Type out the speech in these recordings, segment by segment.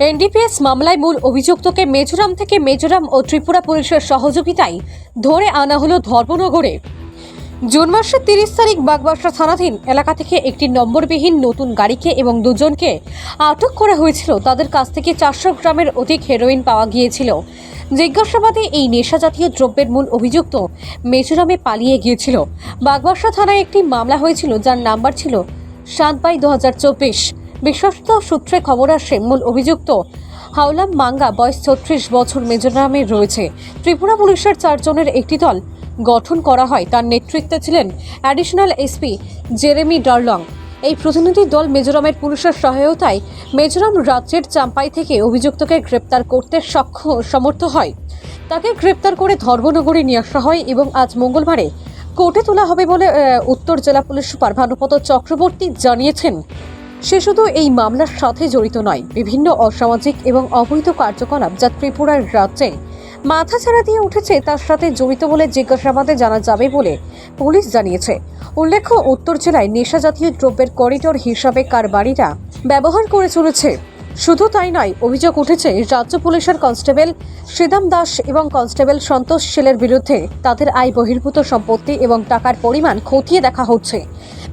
NDPS মামলায় মূল অভিযুক্তকে মিজোরাম থেকে মিজোরাম ও ত্রিপুরা পুলিশের সহযোগিতায় ধরে আনা হলো ধর্মনগরে। জুন মাসের 30 তারিখ বাগবাসা থানাধীন এলাকা থেকে একটি নম্বরবিহীন নতুন গাড়িকে এবং দুজনকে আটক করা হয়েছিল। তাদের কাছ থেকে 400 গ্রামের অধিক হেরোইন পাওয়া গিয়েছিল। জিজ্ঞাসাবাদে এই নেশাজাতীয় দ্রব্যের মূল অভিযুক্ত মিজোরামে পালিয়ে গিয়েছিল। বাগবাসা থানায় একটি মামলা হয়েছিল যার নাম্বার ছিল 7/2024। বিশ্বস্ত সূত্রে খবর আসে মূল অভিযুক্ত হাওলাম মাঙ্গা বয়স 36 বছর মিজোরামে রয়েছে। ত্রিপুরা পুলিশের 4 জনের একটি দল গঠন করা হয়। তার নেতৃত্বে ছিলেন অ্যাডিশনাল এসপি জেরেমি ডারলং। এই প্রতিনিধি দল মিজোরামের পুলিশের সহায়তায় মিজোরাম রাজ্যের চাম্পাই থেকে অভিযুক্তকে গ্রেপ্তার করতে সমর্থ হয়। তাকে গ্রেপ্তার করে ধর্মনগরে নিয়ে আসা হয় এবং আজ মঙ্গলবারে কোর্টে তোলা হবে বলে উত্তর জেলা পুলিশ সুপার ভানুপদ চক্রবর্তী জানিয়েছেন। সে শুধু এই মামলার সাথে জড়িত নয়, বিভিন্ন অসামাজিক এবং অবৈধ কার্যকলাপ যা ত্রিপুরার রাজ্যে মাথাছাড়া দিয়ে উঠেছে তার সাথে জড়িত বলে জিজ্ঞাসাবাদে জানা যাবে বলে পুলিশ জানিয়েছে। উল্লেখ্য, উত্তর জেলায় নেশাজাতীয় দ্রব্যের করিডোর হিসাবে কারবারিরা ব্যবহার করে চলেছে। শুধু তাই নয়, অভিযোগ উঠেছে রাজ্য পুলিশের কনস্টেবল শ্রীদাম দাস এবং কনস্টেবল সন্তোষ শীলের বিরুদ্ধে। তাদের আয় বহির্ভূত সম্পত্তি এবং টাকার পরিমাণ খতিয়ে দেখা হচ্ছে।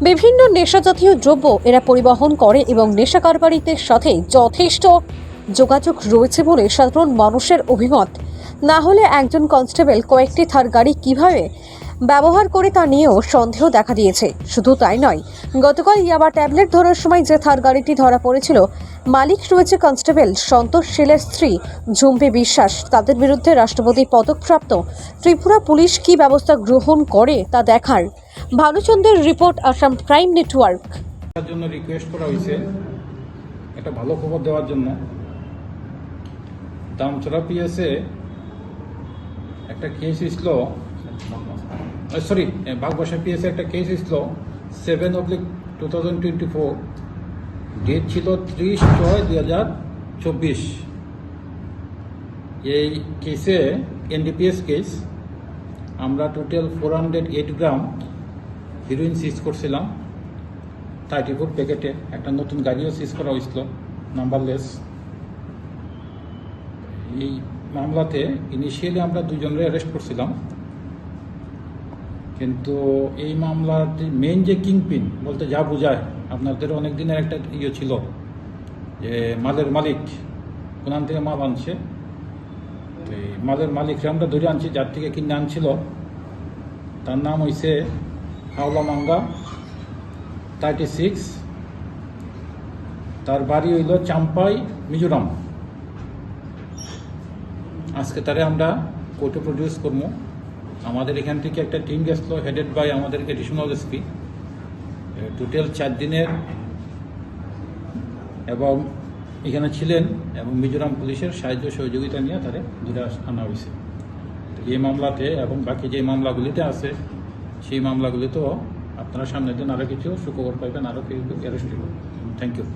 বিভিন্ন নেশাজাতীয় দ্রব্য এরা পরিবহন করে এবং নেশা কারবারিদের সাথে যথেষ্ট যোগাযোগ রয়েছে বলে সাধারণ মানুষের অভিমত। না হলে একজন কনস্টেবল কয়েকটি থার গাড়ি কিভাবে ব্যবহার করে তা নিয়েও সন্দেহ দেখা দিয়েছে। শুধু তাই নয়, গতকাল ইয়াবা ট্যাবলেট ধরার সময় যে থার গাড়িটি ধরা পড়েছিল, মালিক রয়েছে কনস্টেবল সন্তোষ শীলের স্ত্রী ঝুম্পি বিশ্বাস। তাদের বিরুদ্ধে রাষ্ট্রপতি পদকপ্রাপ্ত ত্রিপুরা পুলিশ কি ব্যবস্থা গ্রহণ করে তা দেখার। ভানুচন্দ্রের রিপোর্ট, আসাম ক্রাইম নেটওয়ার্ক। তার জন্য রিকোয়েস্ট করা হয়েছে একটা ভালো খবর দেওয়ার জন্য। দামচড়া পিএসএ একটা কেস ছিল, বাগবাসা পিএসএ একটা কেস ছিল 7/2024, ডেট ছিল 30/6/2024। এই কেসে এনডিপিএস কেস আমরা টোটাল 408 গ্রাম হিরোইন সিজ করছিলাম। 34 প্যাকেটে একটা নতুন গাড়িও সিজ করা হয়েছিল, নাম্বারলেস। এই মামলাতে ইনিশিয়ালি আমরা 2 জনের অ্যারেস্ট করছিলাম, কিন্তু এই মামলার মেইন যে কিংপিন বলতে যা বোঝায়, আপনাদের অনেক দিনের একটা ছিল যে মালের মালিক কোনান থেকে মাল আনছে। তো এই মালের মালিককে আমরা ধরে আনছি, যার থেকে কিনে আনছিল তার নাম হয়েছে হাওলা মাঙ্গা 36। তার বাড়ি হইল চাম্পাই, মিজোরাম। আজকে তারে আমরা কোর্টে প্রডিউস করবো। আমাদের এখান থেকে একটা টিম গেছিল, হেডেড বাই আমাদের এডিশনাল এসপি। টোটাল 4 দিনের এবং এখানে ছিলেন এবং মিজোরাম পুলিশের সাহায্য সহযোগিতা নিয়ে তারে ধরে আনা হয়েছে। এই মামলাতে এবং বাকি যে মামলাগুলিতে আছে সেই মামলাগুলিতেও আপনারা সামনের দিন আরও কিছু সুখবর পাইবেন, আরও কিছু অ্যারেস্ট হইব। Thank you.